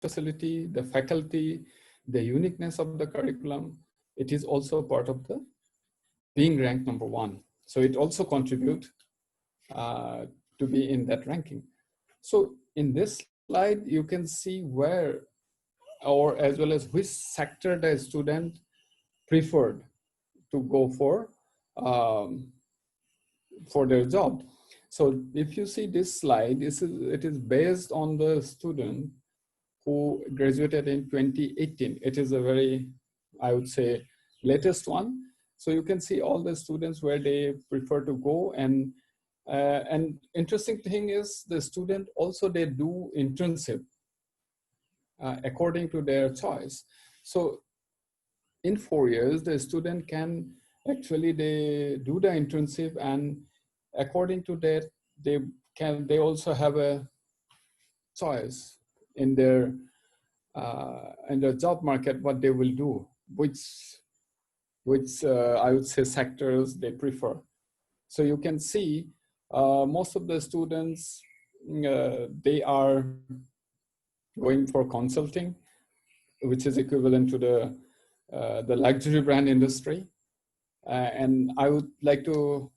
facility, the faculty, the uniqueness of the curriculum, it is also part of the being ranked number one. So it also contributes to be in that ranking. So in this slide, you can see where, or as well as which sector the student preferred to go for their job. So if you see this slide, it is based on the student who graduated in 2018. It is a very, I would say, latest one. So you can see all the students where they prefer to go, and interesting thing is the student also, they do internship according to their choice. So in 4 years, the student can actually, they do the internship, and according to that, they also have a choice in their job market, what they will do, which I would say sectors they prefer. So you can see most of the students, they are going for consulting, which is equivalent to the luxury brand industry. And I would like to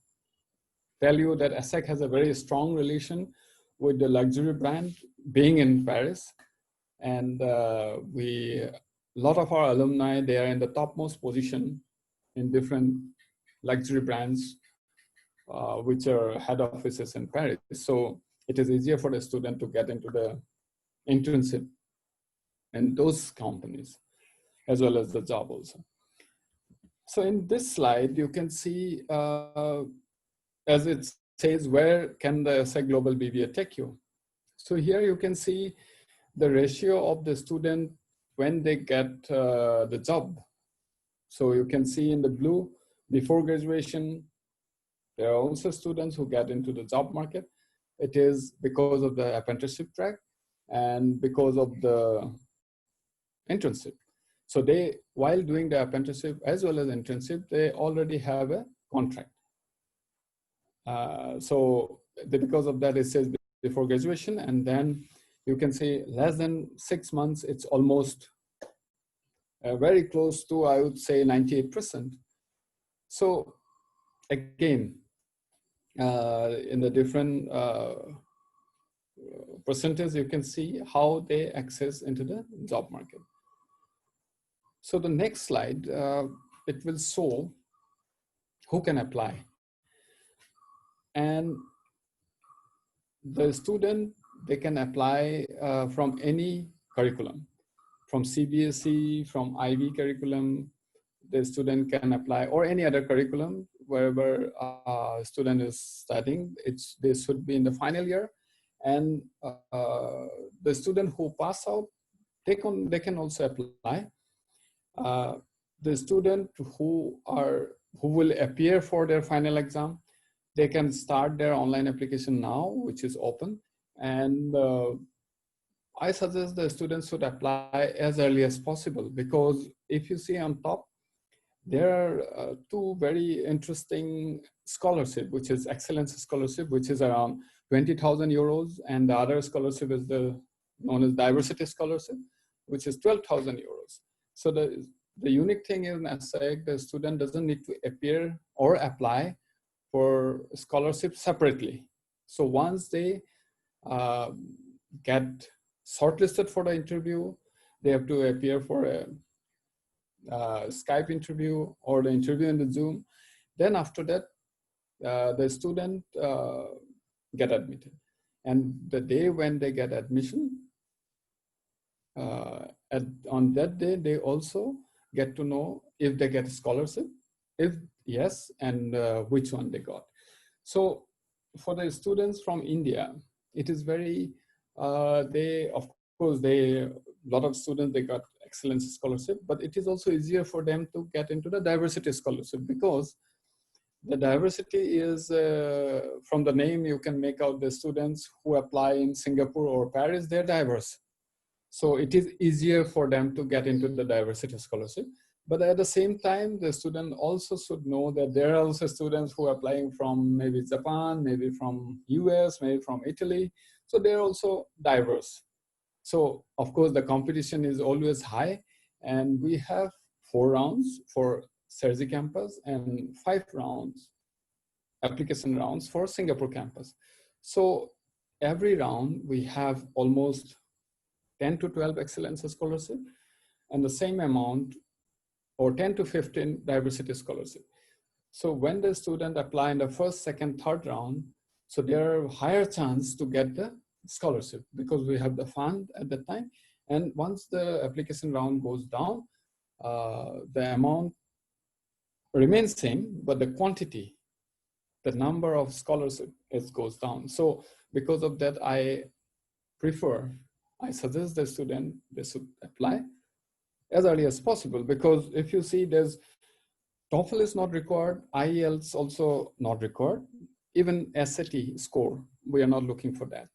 tell you that ESSEC has a very strong relation with the luxury brand, being in Paris. And a lot of our alumni, they are in the topmost position in different luxury brands, which are head offices in Paris. So it is easier for the student to get into the internship in those companies, as well as the job also. So in this slide, you can see, as it says, where can the ESSEC Global BBA take you? So here you can see the ratio of the student when they get the job. So you can see in the blue, before graduation, there are also students who get into the job market. It is because of the apprenticeship track and because of the internship. So they, while doing the apprenticeship as well as internship, they already have a contract. So because of that, it says before graduation, and then you can see less than 6 months, it's almost very close to, I would say, 98%. So again, in the different percentages, you can see how they access into the job market. So the next slide, it will show who can apply. And the student, they can apply from any curriculum, from CBSE, from IB curriculum. The student can apply, or any other curriculum, wherever a student is studying. They should be in the final year. And the student who pass out, they can also apply. The student who will appear for their final exam, they can start their online application now, which is open. And I suggest the students should apply as early as possible, because if you see on top, there are two very interesting scholarships, which is Excellence Scholarship, which is around 20,000 euros, and the other scholarship is known as Diversity Scholarship, which is 12,000 euros. So the unique thing in ESSEC, the student doesn't need to appear or apply for scholarship separately. So once they get shortlisted for the interview, they have to appear for a Skype interview or the interview in the Zoom. Then after that, the student get admitted. And the day when they get admission, on that day, they also get to know if they get a scholarship, if yes, and which one they got. So for the students from India, it is very, a lot of students, they got Excellence Scholarship, but it is also easier for them to get into the Diversity Scholarship, because the diversity is, from the name, you can make out the students who apply in Singapore or Paris, they're diverse. So it is easier for them to get into the Diversity Scholarship. But at the same time, the student also should know that there are also students who are applying from maybe Japan, maybe from US, maybe from Italy. So they're also diverse. So of course the competition is always high, and we have 4 rounds for Sergi campus and 5 rounds, application rounds for Singapore campus. So every round we have almost 10 to 12 excellence scholarship and the same amount, or 10 to 15 diversity scholarship. So when the student apply in the first, second, third round, so there are higher chance to get the scholarship because we have the fund at that time. And once the application round goes down, the amount remains same, but the quantity, the number of scholarship, it goes down. So because of that, I suggest the student, they should apply as early as possible, because if you see, there's TOEFL is not required, IELTS also not required, even SAT score, we are not looking for that.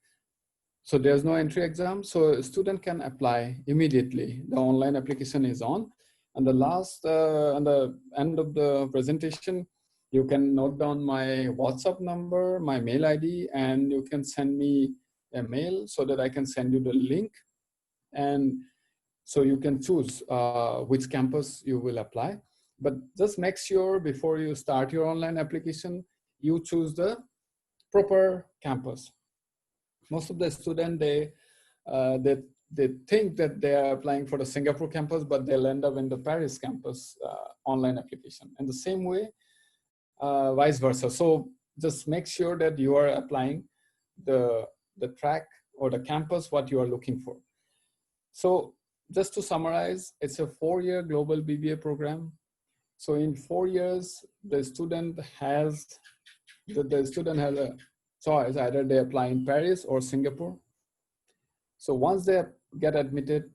So there's no entry exam, so a student can apply immediately. The online application is on, and the last, and the end of the presentation, you can note down my WhatsApp number, my mail ID, and you can send me a mail so that I can send you the link. And so you can choose which campus you will apply. But just make sure before you start your online application, you choose the proper campus. Most of the students, they think that they are applying for the Singapore campus, but they'll end up in the Paris campus online application. And the same way, vice versa. So just make sure that you are applying the track or the campus what you are looking for. So just to summarize, it's a 4-year global BBA program. So in 4 years, the student has a choice, either they apply in Paris or Singapore. So once they get admitted,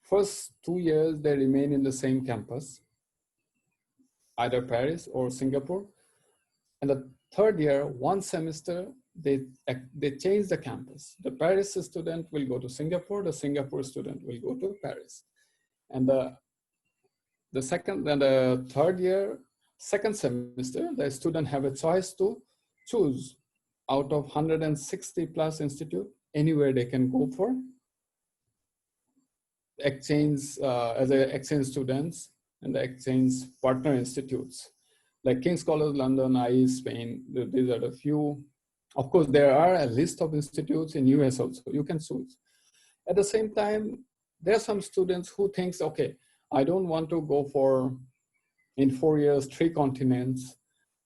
first 2 years, they remain in the same campus, either Paris or Singapore. And the third year, 1 semester, they change the campus. The Paris student will go to Singapore, the Singapore student will go to Paris. And the second and the third year, second semester, the student have a choice to choose out of 160 plus institute, anywhere they can go for exchange as a exchange students and the exchange partner institutes like King's College London, ICAE Spain. These are the few. Of course, there are a list of institutes in US also. You can choose. At the same time, there are some students who thinks, okay, I don't want to go for in 4 years 3 continents,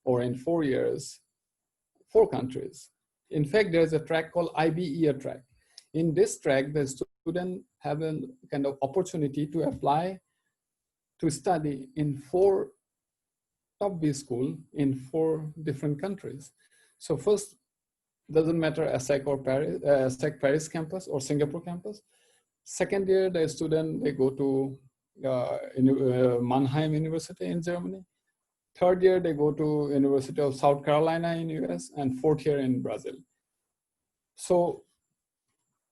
or in 4 years 4 countries. In fact, there's a track called IBEA track. In this track, the student have a kind of opportunity to apply to study in 4 top B school in 4 different countries. So first, doesn't matter ESSEC or Paris, ESSEC Paris campus or Singapore campus. Second year, the student, they go to Mannheim University in Germany. Third year, they go to University of South Carolina in US, and 4th year in Brazil. So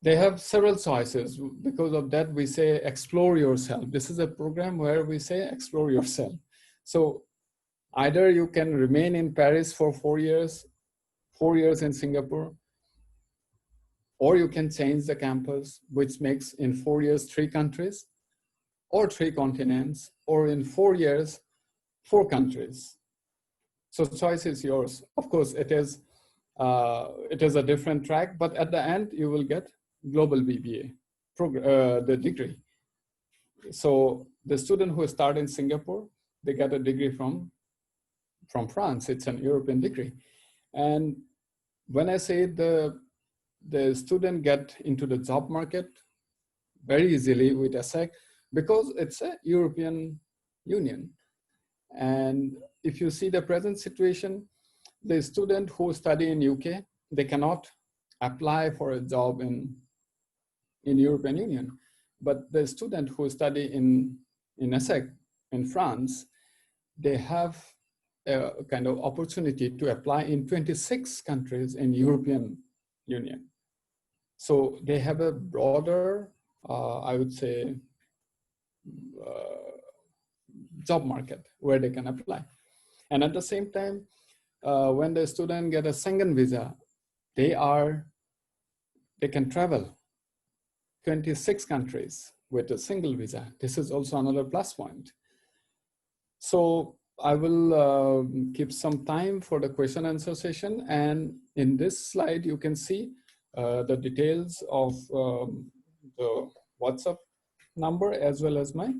they have several choices. Because of that, we say explore yourself. This is a program where we say explore yourself. So either you can remain in Paris for 4 years, 4 years in Singapore, or you can change the campus, which makes in 4 years 3 countries, or 3 continents, or in 4 years 4 countries. So choice is yours. Of course, it is a different track, but at the end you will get global BBA, the degree. So the student who start in Singapore, they get a degree from France. It's an European degree. And when I say the student get into the job market very easily with ESSEC, because it's a European Union. And if you see the present situation, the student who study in UK, they cannot apply for a job in European Union. But the student who study in ESSEC in France, they have a kind of opportunity to apply in 26 countries in European Union. So they have a broader, I would say, job market where they can apply. And at the same time, when the student get a Schengen visa, they can travel. 26 countries with a single visa. This is also another plus point. So I will keep some time for the question answer session. And in this slide, you can see the details of the WhatsApp number as well as my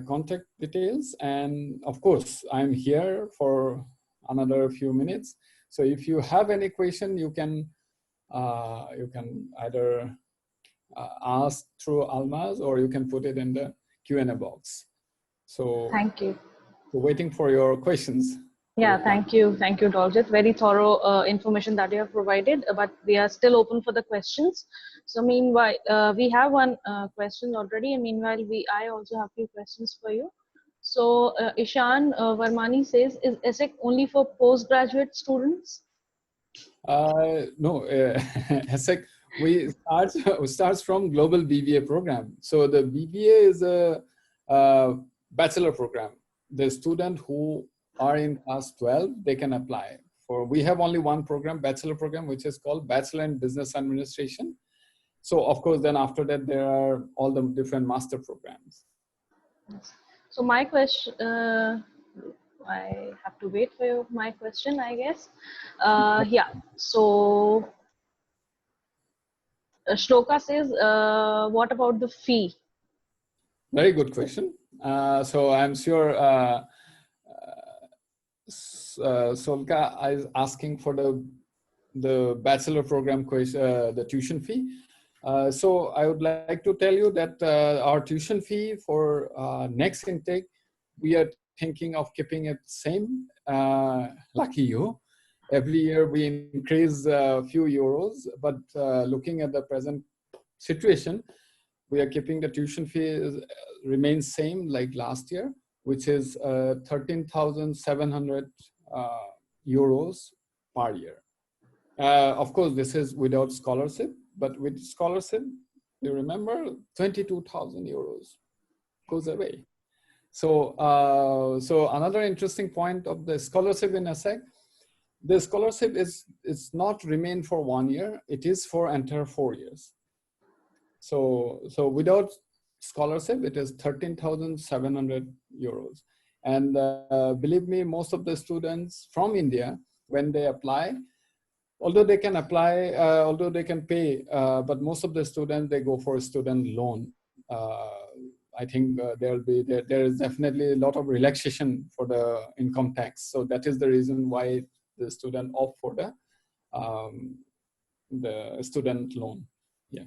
contact details. And of course, I'm here for another few minutes. So if you have any question, you can either ask through Almaz, or you can put it in the Q&A box. So Thank you. Waiting for your questions. Yeah, thank you, Doljit. Very thorough information that you have provided, but we are still open for the questions. So meanwhile, we have one question already, and meanwhile, I also have few questions for you. So Ishan Varmani says, is ESSEC only for postgraduate students? No, ESSEC, we starts from global BBA program. So the BBA is a bachelor program. The student who are in class 12, they can apply for. We have only one program, bachelor program, which is called Bachelor in Business Administration. So of course, then after that, there are all the different master programs. So my question, I have to wait for my question, I guess. Yeah, so Shloka says, what about the fee? Very good question. So I'm sure Solka is asking for the bachelor program question, the tuition fee. So I would like to tell you that our tuition fee for next intake, we are thinking of keeping it same. Lucky you. Every year we increase a few euros, but looking at the present situation, we are keeping the tuition fee remains same like last year, which is 13,700 euros per year. Of course, this is without scholarship, but with scholarship, you remember, 22,000 euros goes away. So, so another interesting point of the scholarship in ESSEC, the scholarship is not remain for 1 year; it is for entire 4 years. So without scholarship, it is 13,700 euros. And believe me, most of the students from India, when they apply, although they can apply, although they can pay, but most of the students, they go for a student loan. I think there is definitely a lot of relaxation for the income tax. So that is the reason why the student opt for the student loan. Yeah.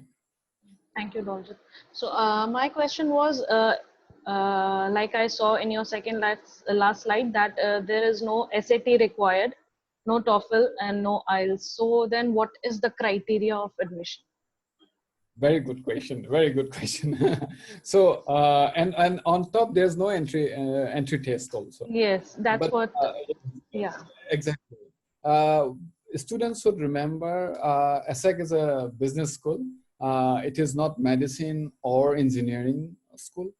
Thank you, Doljit. So my question was, like I saw in your second last slide, that there is no SAT required, no TOEFL, and no IELTS. So then what is the criteria of admission? Very good question. Very good question. So and on top, there's no entry test also. Yes, that's but, what. Yeah. Exactly. Students should remember, ESSEC is a business school. It is not medicine or engineering school.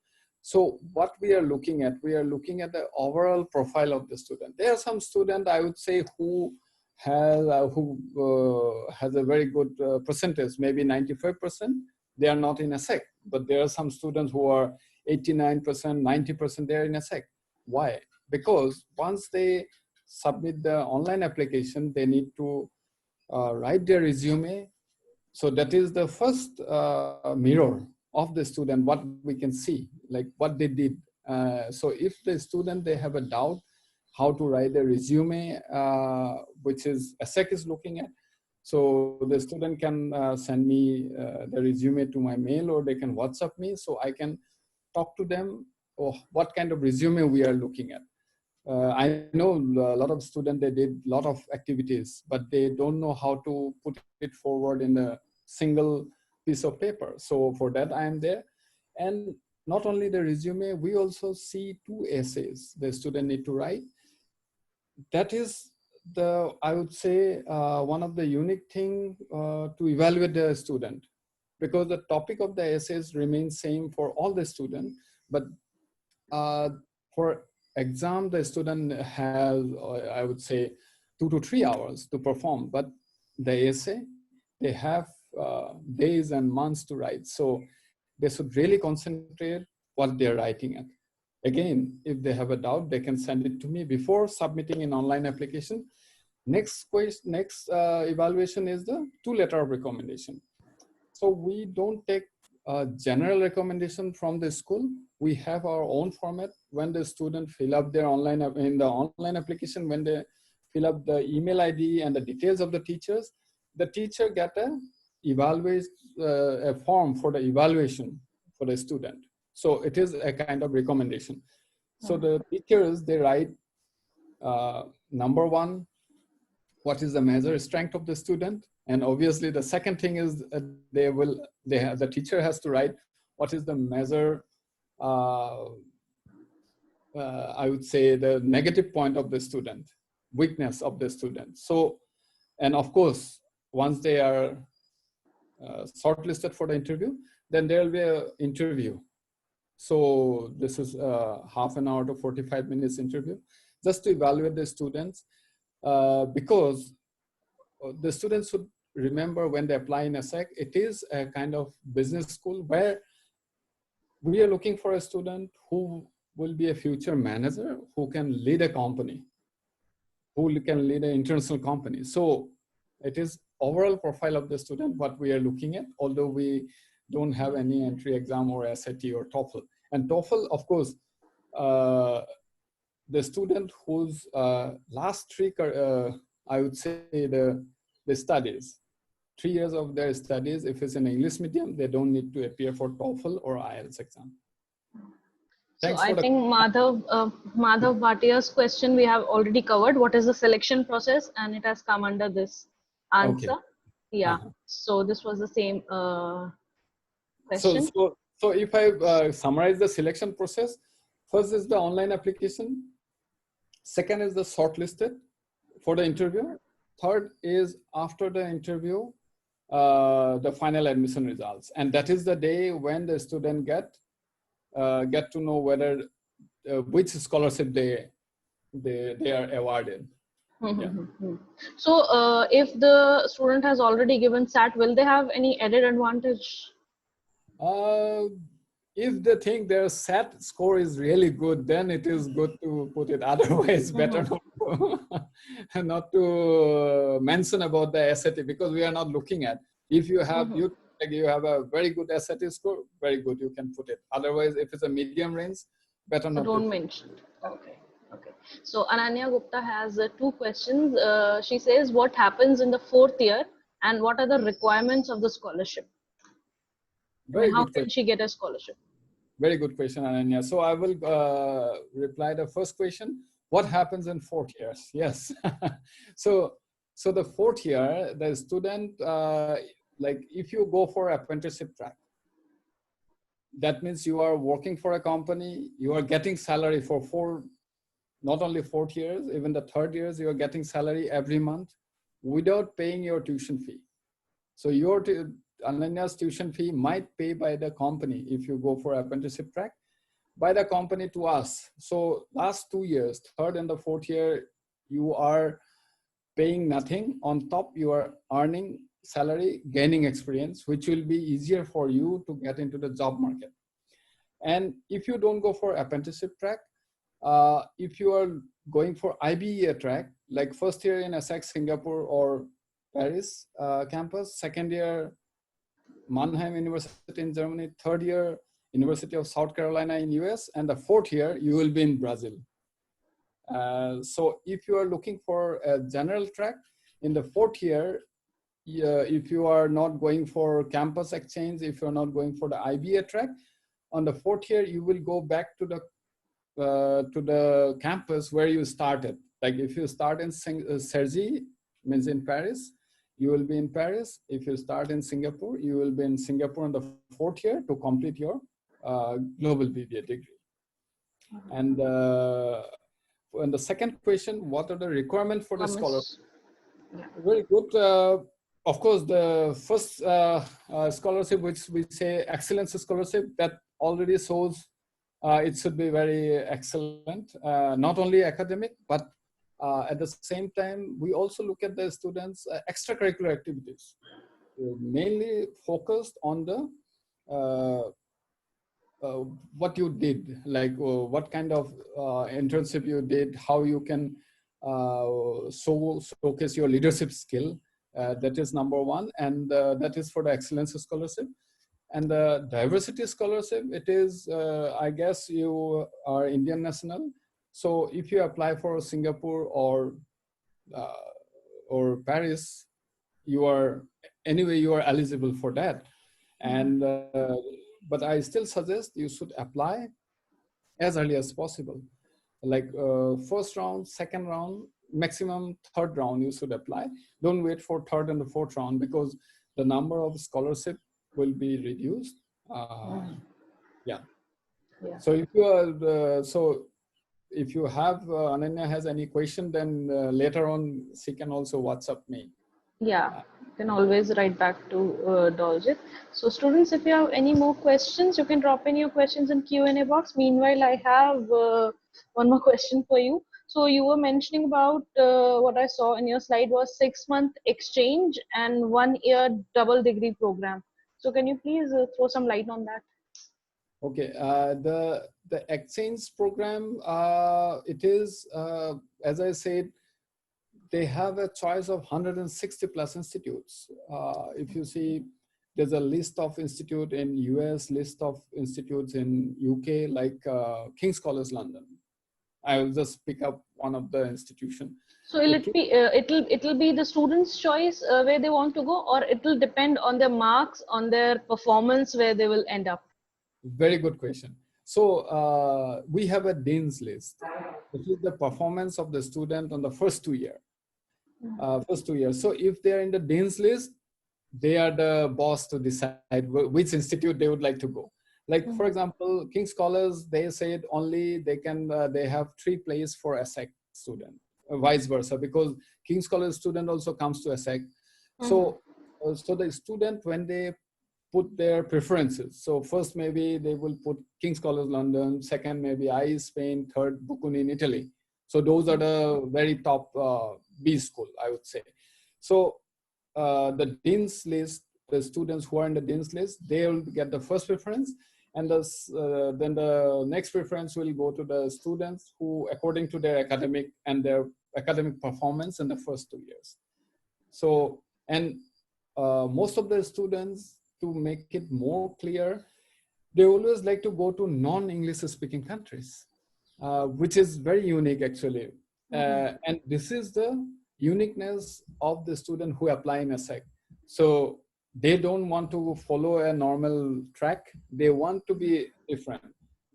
So what we are looking at the overall profile of the student. There are some students, I would say, who has a very good percentage, maybe 95%. They are not in ESSEC, but there are some students who are 89%, 90%. They are in ESSEC. Why? Because once they submit the online application, they need to write their resume. So that is the first mirror of the student, what we can see, like what they did. So if the student, they have a doubt how to write a resume, which is ESSEC is looking at. So the student can send me the resume to my mail, or they can WhatsApp me, so I can talk to them, what kind of resume we are looking at. I know a lot of students, they did a lot of activities, but they don't know how to put it forward in a single piece of paper. So for that, I am there. And not only the resume, we also see 2 essays the student need to write. That is I would say, one of the unique thing to evaluate the student, because the topic of the essays remains same for all the students, but for exam, the student has, I would say, 2 to 3 hours to perform, but the essay, they have days and months to write. So they should really concentrate what they're writing at. Again, if they have a doubt, they can send it to me before submitting an online application. Next evaluation is the 2-letter of recommendation. So we don't take a general recommendation from the school. We have our own format. When the student fill up their online application, when they fill up the email ID and the details of the teacher get a form for the evaluation for the student. So it is a kind of recommendation. So the teachers, they write number one, what is the measure strength of the student? And obviously the second thing is the teacher has to write what is the measure, I would say the negative point of the student, weakness of the student. So, and of course, once they are shortlisted for the interview, then there will be an interview. So this is a half an hour to 45 minutes interview, just to evaluate the students, because the students should remember when they apply in ESSEC, it is a kind of business school where we are looking for a student who will be a future manager, who can lead a company, who can lead an international company. So it is overall profile of the student what we are looking at, although we don't have any entry exam or SAT or TOEFL. And TOEFL, of course, the student whose last three, I would say the studies, 3 years of their studies, if it's an English medium, they don't need to appear for TOEFL or IELTS exam. So I think Madhav Bhatia's question we have already covered. What is the selection process? And it has come under this answer. Okay. Yeah. So this was the same question. So if I summarize the selection process, first is the online application. Second is the shortlisted for the interview. Third is after the interview, the final admission results. And that is the day when the student get to know whether which scholarship they are awarded. Yeah. So if the student has already given SAT, will they have any added advantage? If they think their SAT score is really good, then it is good to put it. Otherwise, better not to mention about the SAT, because we are not looking at. If you have you have a very good SAT score, very good, you can put it. Otherwise, if it's a medium range, better not. Don't mention. Okay. So Ananya Gupta has 2 questions. She says, what happens in the 4th year and what are the requirements of the scholarship? How can she get a scholarship? Very good question, Ananya. So I will reply the first question. What happens in 4th years? Yes. So the 4th year, the student, like if you go for apprenticeship track, that means you are working for a company, you are getting salary for not only 4th years, even the 3rd years, you are getting salary every month without paying your tuition fee. So your Ananya's tuition fee might pay by the company if you go for apprenticeship track, by the company to us. So last 2 years, 3rd and the 4th year, you are paying nothing. On top, you are earning salary, gaining experience, which will be easier for you to get into the job market. And if you don't go for apprenticeship track, if you are going for IBEA track, like first year in ESSEC Singapore or Paris campus, second year Mannheim University in Germany, 3rd year University of South Carolina in US, and the 4th year you will be in Brazil. So if you are looking for a general track in the 4th year, if you are not going for campus exchange, if you're not going for the IBA track, on the 4th year you will go back to the campus where you started. Like if you start in Cergy, means in Paris, you will be in Paris. If you start in Singapore, you will be in Singapore in the 4th year to complete your global BBA degree. And the second question, what are the requirements for the scholarship? Very good. Of course, the first scholarship, which we say excellence scholarship, that already shows it should be very excellent, not only academic, but at the same time, we also look at the students' extracurricular activities. mainly focused on the what you did, like what kind of internship you did, how you can showcase your leadership skill. That is number one, and that is for the excellence scholarship. And the diversity scholarship, it is, I guess you are Indian national. So if you apply for Singapore or Paris, you are eligible for that. And but I still suggest you should apply as early as possible. Like first round, second round, maximum third round, you should apply. Don't wait for third and the fourth round, because the number of scholarship will be reduced. Yeah. Yeah. So if you are, if you have, Ananya has any question, then later on she can also WhatsApp me. Yeah, you can always write back to Doljit. So students, if you have any more questions, you can drop in your questions in Q&A box. Meanwhile, I have one more question for you. So you were mentioning about what I saw in your slide was 6-month exchange and 1-year double degree program. So can you please throw some light on that? Okay, the exchange program, it is, as I said, they have a choice of 160 plus institutes. If you see, there's a list of institute in US, list of institutes in UK, like King's College London. I will just pick up one of the institution. So will it be it'll be the student's choice where they want to go, or it will depend on their marks, on their performance, where they will end up? Very good question. So we have a dean's list. This is the performance of the student on the first 2 years. So if they're in the dean's list, they are the boss to decide which institute they would like to go. Like for example, King's College, they said only they can, they have 3 places for ESSEC student, vice versa, because King's College student also comes to ESSEC. So the student, when they put their preferences, so first maybe they will put King's College London, second maybe ICAE Spain, third Bocconi in Italy. So those are the very top B school, I would say. So the dean's list, the students who are in the dean's list, they will get the first preference, and then the next preference will go to the students who, according to their academic performance in the first 2 years. So, and most of the students, to make it more clear, they always like to go to non-English speaking countries, which is very unique actually. And this is the uniqueness of the student who apply in ESSEC. So they don't want to follow a normal track. They want to be different.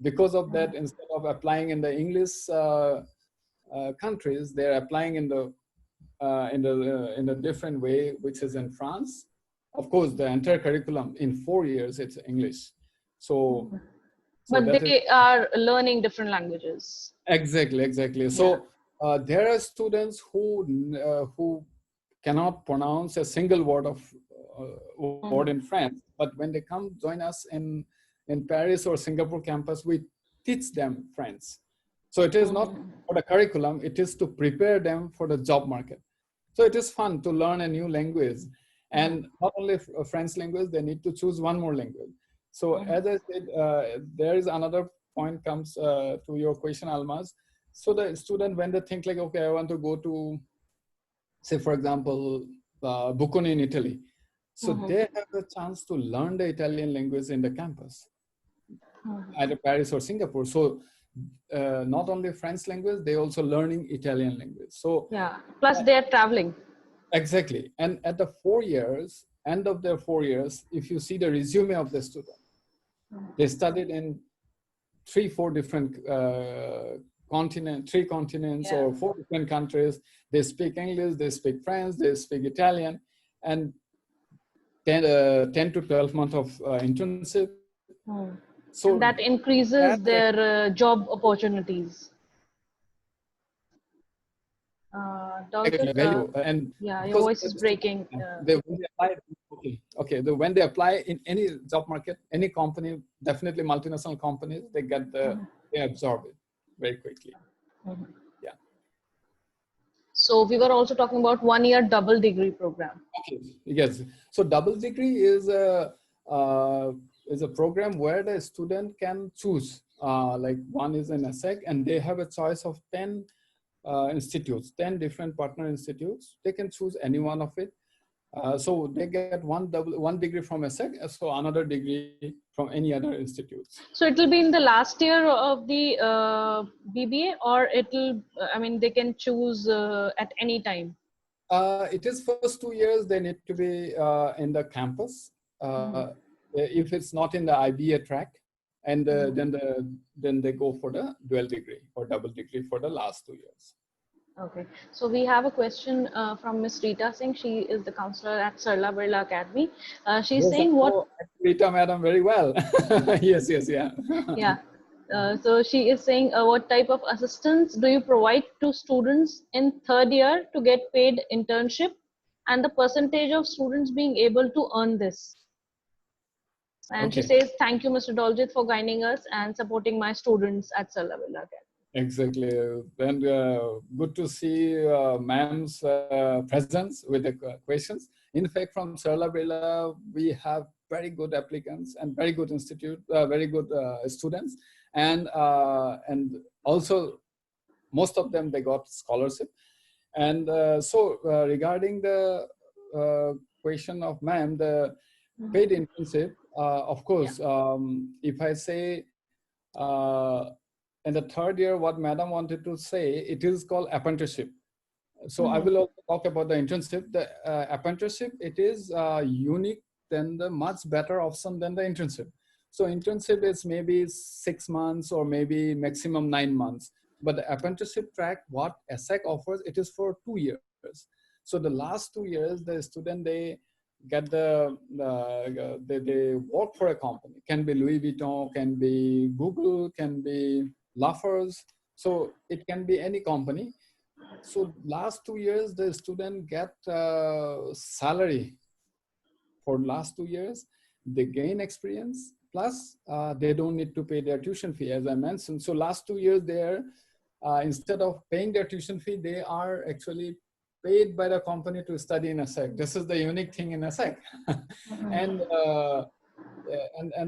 Because of that, instead of applying in the English countries, they're applying in a different way, which is in France. Of course, the entire curriculum in 4 years, it's English. So but they are learning different languages. Exactly. So there are students who cannot pronounce a single word of word in French, but when they come join us in Paris or Singapore campus, we teach them French. So it is not for the curriculum; it is to prepare them for the job market. So it is fun to learn a new language, and not only a French language, they need to choose one more language. So as I said, there is another point comes to your question, Almaz. So the student, when they think like, okay, I want to go to, say for example, Bocconi in Italy. So they have a chance to learn the Italian language in the campus, either Paris or Singapore. So not only French language, they also learning Italian language. So plus they are traveling. Exactly. And at the 4 years, end of their 4 years, if you see the resume of the student, they studied in 3-4 different continents, 3 continents or 4 different countries. They speak English, they speak French, they speak Italian, and 10 to 12 months of internship. So and that increases their job opportunities. And your voice is breaking. When they apply in any job market, any company, definitely multinational companies, they get they absorb it very quickly. So So we were also talking about 1 year double degree program. Okay. Yes. So double degree is a program where the student can choose. Like one is an ESSEC, and they have a choice of 10 institutes, 10 different partner institutes. They can choose any one of it. So they get one degree from ESSEC, so another degree from any other institutes. So it will be in the last year of the BBA, or it will, I mean, they can choose at any time. It is first 2 years they need to be in the campus. If it's not in the IBA track, and then they go for the dual degree or double degree for the last 2 years. Okay, so we have a question from Miss Rita Singh. She is the counselor at Sarla Birla Academy. She's Yes, saying I what? know Rita madam very well. Yes, yeah. Yeah. So she is saying what type of assistance do you provide to students in third year to get paid internship, and the percentage of students being able to earn this? And she Okay. says, thank you, Mr. Doljit, for guiding us and supporting my students at Sarla Birla Academy. Exactly. And good to see ma'am's presence with the questions. In fact, from Sarla Birla, we have very good applicants and very good very good students. And also, most of them, they got scholarship. And so regarding the question of ma'am, the paid internship, of course, if I say, in the third year, what madam wanted to say, it is called apprenticeship. So I will also talk about the internship. The apprenticeship, it is unique than the much better option than the internship. So internship is maybe 6 months or maybe maximum 9 months. But the apprenticeship track, what ESSEC offers, it is for 2 years. So the last 2 years, the student, they get they work for a company. Can be Louis Vuitton, can be Google, can be Lafarge. So it can be any company. So last 2 years, the student get salary for last 2 years. They gain experience. Plus, they don't need to pay their tuition fee, as I mentioned. So last 2 years, they're instead of paying their tuition fee, they are actually paid by the company to study in ESSEC. This is the unique thing in ESSEC. and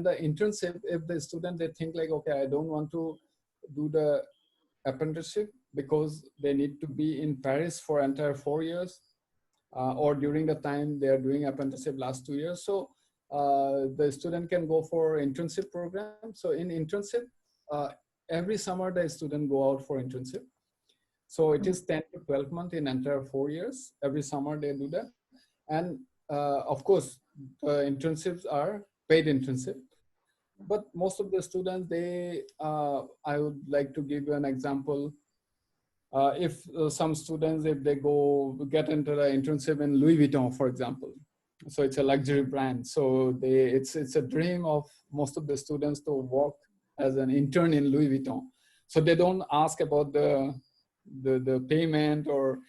the internship, if the student, they think like, okay, I don't want to do the apprenticeship because they need to be in Paris for entire 4 years, or during the time they are doing apprenticeship last 2 years. So the student can go for internship program. So in internship, every summer the student go out for internship. So it is 10 to 12 months in entire 4 years. Every summer they do that. And of course, the internships are paid internship. But most of the students, they, I would like to give you an example. If some students, if they go get into the internship in Louis Vuitton, for example, so it's a luxury brand. So it's a dream of most of the students to work as an intern in Louis Vuitton. So they don't ask about the payment or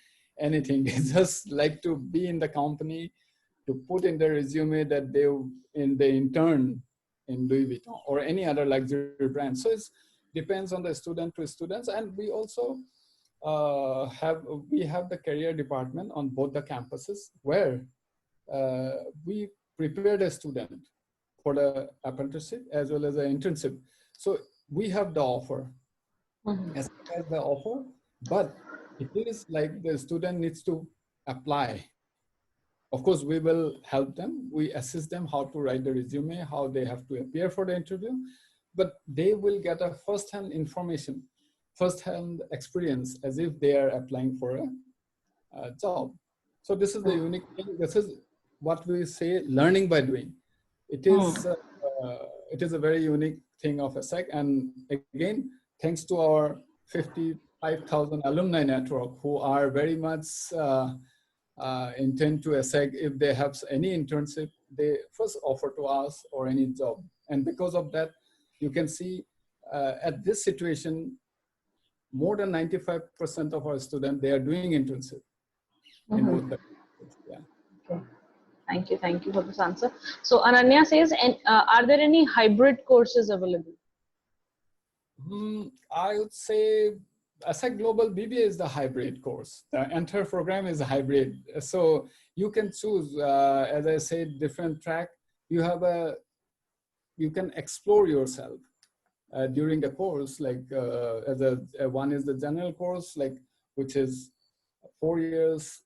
anything. They just like to be in the company, to put in their resume that they in the intern in Louis Vuitton or any other luxury brand. So it depends on the student to students. And we also have the career department on both the campuses where we prepare the student for the apprenticeship as well as the internship. So we have the offer, as the offer, but it is like the student needs to apply. Of course, we will help them. We assist them how to write the resume, how they have to appear for the interview, but they will get a first-hand information, first-hand experience as if they are applying for a job. So this is the unique thing. This is what we say, learning by doing. It is a very unique thing of ESSEC. And again, thanks to our 55,000 alumni network who are very much intend to ESSEC. If they have any internship, they first offer to us or any job. And because of that, you can see at this situation, more than 95% of our students, they are doing internship in both the yeah. Okay. Thank you for this answer. So Ananya says, and are there any hybrid courses available? I would say ESSEC Global BBA is the hybrid course. The entire program is a hybrid. So you can choose, as I said, different track. You can explore yourself during the course, like one is the general course, like which is 4 years,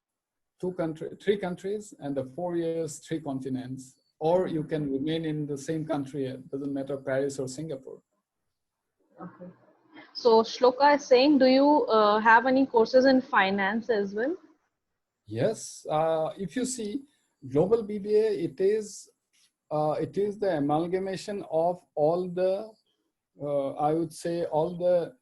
3 countries, and the 4 years, 3 continents. Or you can remain in the same country. It doesn't matter Paris or Singapore. Okay. So Shloka is saying, do you have any courses in finance as well? Yes. If you see Global BBA, it is the amalgamation of all the, I would say, all the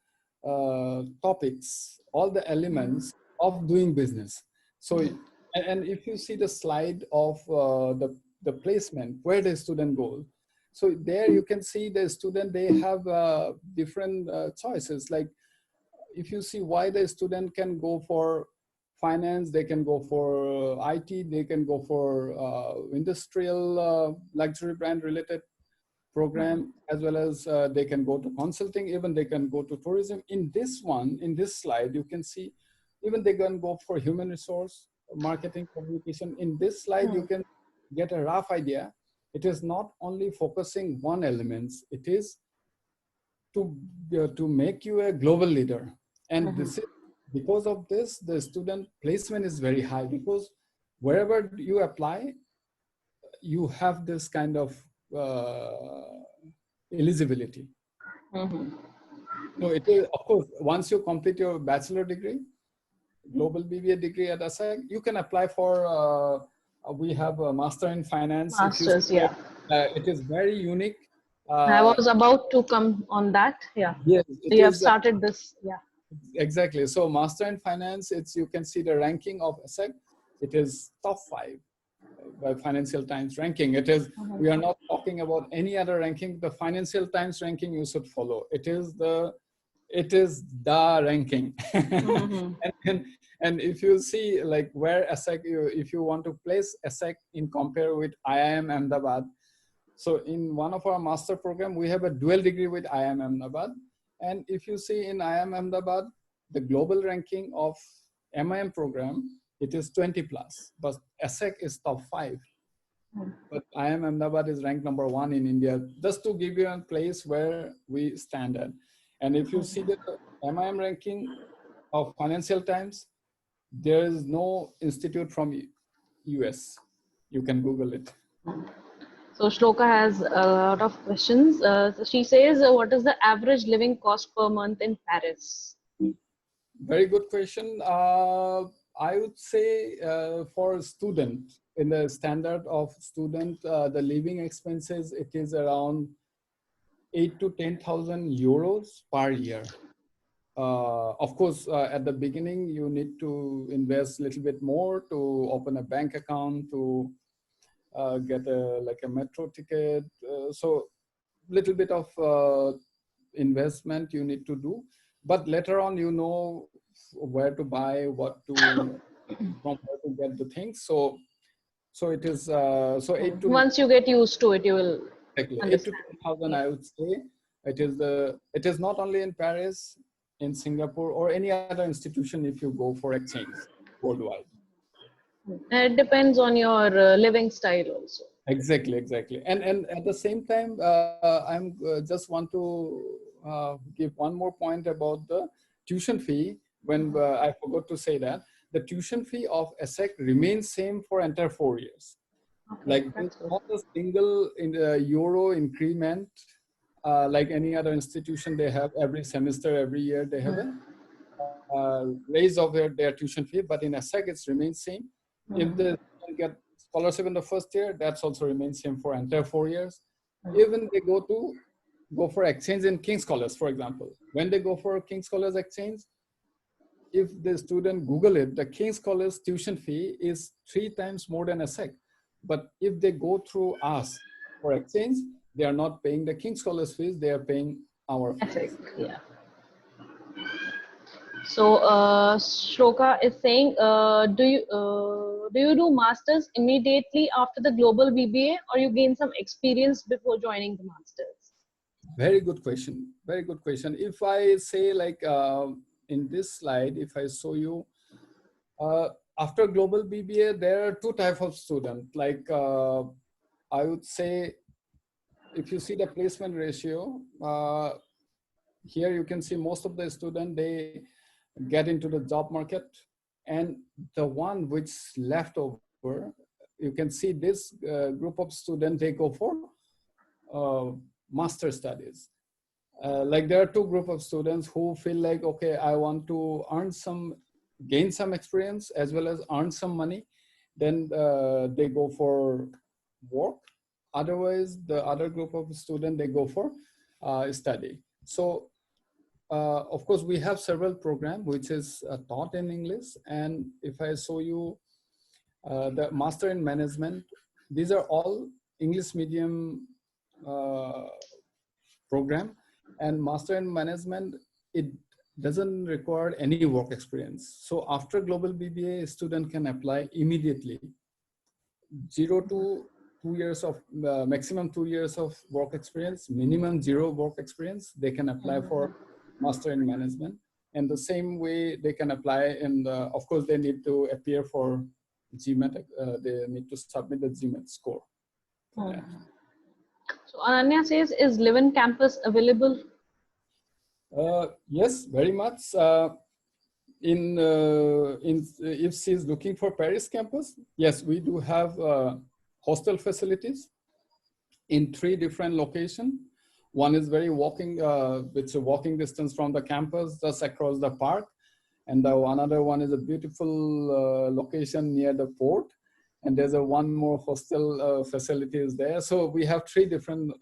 topics, all the elements of doing business. So, and if you see the slide of the placement, where the student goes, so there you can see the student, they have different choices. Like if you see why the student can go for finance, they can go for IT, they can go for industrial luxury brand related program, as well as they can go to consulting, even they can go to tourism. In this slide, you can see even they can go for human resource, marketing, communication. In this slide, you can get a rough idea. It is not only focusing one element, it is to make you a global leader. And this is, because of this, the student placement is very high, because wherever you apply, you have this kind of eligibility. So it is, of course, once you complete your bachelor degree, global BBA degree at ESSEC, you can apply for, we have a master in finance. Masters, yeah. It is very unique. I was about to come on that. Yeah. Yes, You have started this. Yeah. Exactly. So master in finance, you can see the ranking of ESSEC. It is top 5 by Financial Times ranking. It is, we are not talking about any other ranking. The Financial Times ranking you should follow. It is the ranking. And if you see like where ESSEC, if you want to place ESSEC in compare with IIM Ahmedabad. So in one of our master program, we have a dual degree with IIM Ahmedabad. And if you see in IIM Ahmedabad, the global ranking of MIM program, it is 20 plus, but ESSEC is top 5. But IIM Ahmedabad is ranked number 1 in India, just to give you a place where we stand at. And if you see the MIM ranking of Financial Times, there is no institute from US. You can Google it. So Shloka has a lot of questions. So she says, what is the average living cost per month in Paris? Very good question. I would say for a student, in the standard of student, the living expenses, it is around 8 to 10,000 euros per year. Of course, at the beginning, you need to invest a little bit more to open a bank account, to get a metro ticket. So little bit of investment you need to do. But later on, you know where to buy, from where to get the things. So it is, so 8 to... Once you get used to it, you will understand. 8 to 10,000, I would say. It is not only in Paris, in Singapore, or any other institution if you go for exchange worldwide. It depends on your living style also. Exactly. And at the same time, I'm just want to give one more point about the tuition fee. When I forgot to say that the tuition fee of ESSEC remains same for entire 4 years. Okay, like there's not a single euro increment like any other institution. They have every semester, every year they have a raise of their tuition fee, but in ESSEC it remains same. If they get scholarship in the first year, that's also remains same for entire 4 years. Even they go for exchange in King's College, for example. When they go for King's College exchange, if the student Google it, the King's College tuition fee is 3 times more than ESSEC. But if they go through us for exchange, they are not paying the King's College fees, they are paying our fees. Yeah. So Shloka is saying, do you do masters immediately after the global BBA, or you gain some experience before joining the masters? Very good question. Very good question. If I say like in this slide, if I show you, after global BBA, there are two types of students. Like I would say, if you see the placement ratio, here you can see most of the students, they get into the job market, and the one which left over, you can see this group of students, they go for master studies. Like there are two groups of students who feel like, okay, I want to gain some experience as well as earn some money. Then they go for work. Otherwise, the other group of students, they go for study. So of course, we have several programs which is taught in English. And if I show you the Master in Management, these are all English medium program. And Master in Management, it doesn't require any work experience. So after Global BBA, a student can apply immediately. 0 to 2 years of maximum 2 years of work experience, minimum 0 work experience, they can apply for Master in Management. And the same way they can apply of course, they need to appear for GMAT, they need to submit the GMAT score. So Ananya says, is live-in campus available? Yes, very much. If she's looking for Paris campus, yes, we do have hostel facilities in 3 different locations. One is it's a walking distance from the campus, just across the park. And another one is a beautiful location near the port. And there's one more hostel facilities there. So we have 3 different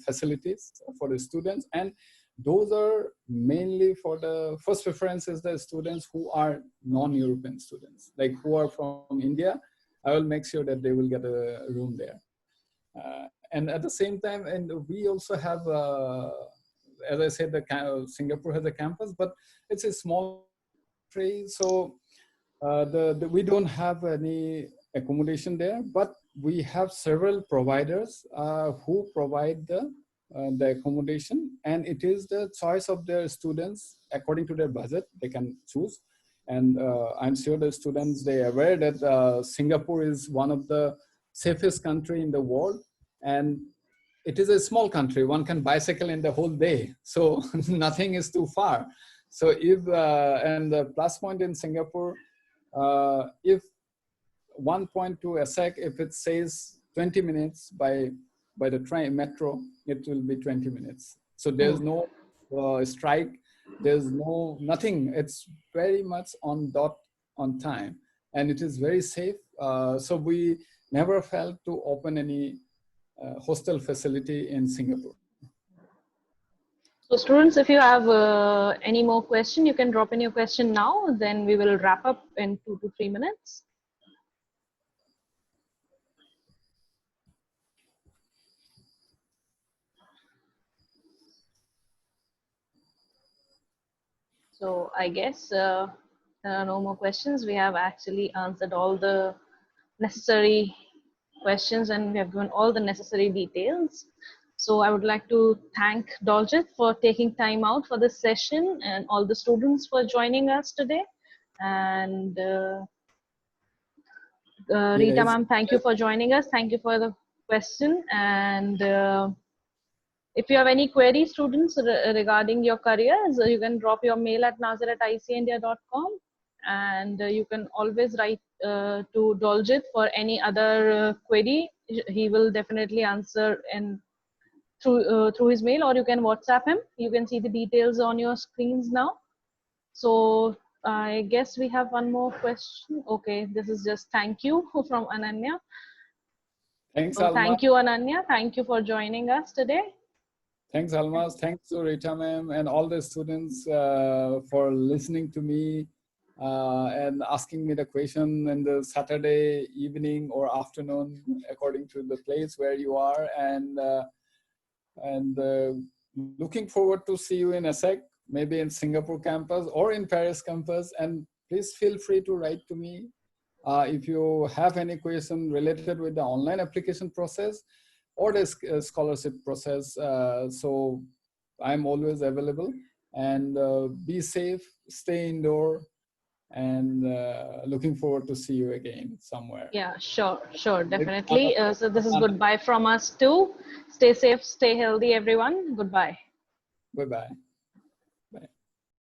facilities for the students. And those are mainly for the first preference is the students who are non-European students, like who are from India. I will make sure that they will get a room there. And at the same time, and we also have, as I said, Singapore has a campus, but it's a small country. So we don't have any accommodation there, but we have several providers who provide the accommodation, and it is the choice of their students according to their budget. They can choose, and I'm sure the students, they are aware that Singapore is one of the safest country in the world, and it is a small country. One can bicycle in the whole day, so nothing is too far. So and the plus point in Singapore, if one point to ESSEC, if it says 20 minutes by the train metro, it will be 20 minutes. So there's no strike, there's nothing. It's very much on time, and it is very safe. So we never felt to open any hostel facility in Singapore. So students, if you have any more question, you can drop in your question now, then we will wrap up in 2 to 3 minutes. So I guess there are no more questions. We have actually answered all the necessary questions and we have given all the necessary details. So I would like to thank Doljit for taking time out for this session and all the students for joining us today. And Rita ma'am, thank you for joining us. Thank you for the question. And if you have any queries, students, regarding your careers, you can drop your mail at nazir@icaeindia.com. And you can always write to Doljit for any other query. He will definitely answer through his mail, or you can WhatsApp him. You can see the details on your screens now. So I guess we have one more question. Okay, this is just thank you from Ananya. Thanks, so Alma. Thank you, Ananya. Thank you for joining us today. Thanks, Almas. Thanks to Rita ma'am and all the students for listening to me and asking me the question in the Saturday evening or afternoon, according to the place where you are. And looking forward to see you in ESSEC, maybe in Singapore campus or in Paris campus. And please feel free to write to me if you have any question related with the online application process or the scholarship process. So I'm always available. and be safe, stay indoor, and looking forward to see you again somewhere. Yeah, sure, Maybe not definitely. So this is goodbye from us too. Stay safe, stay healthy, everyone. Goodbye. Bye-bye.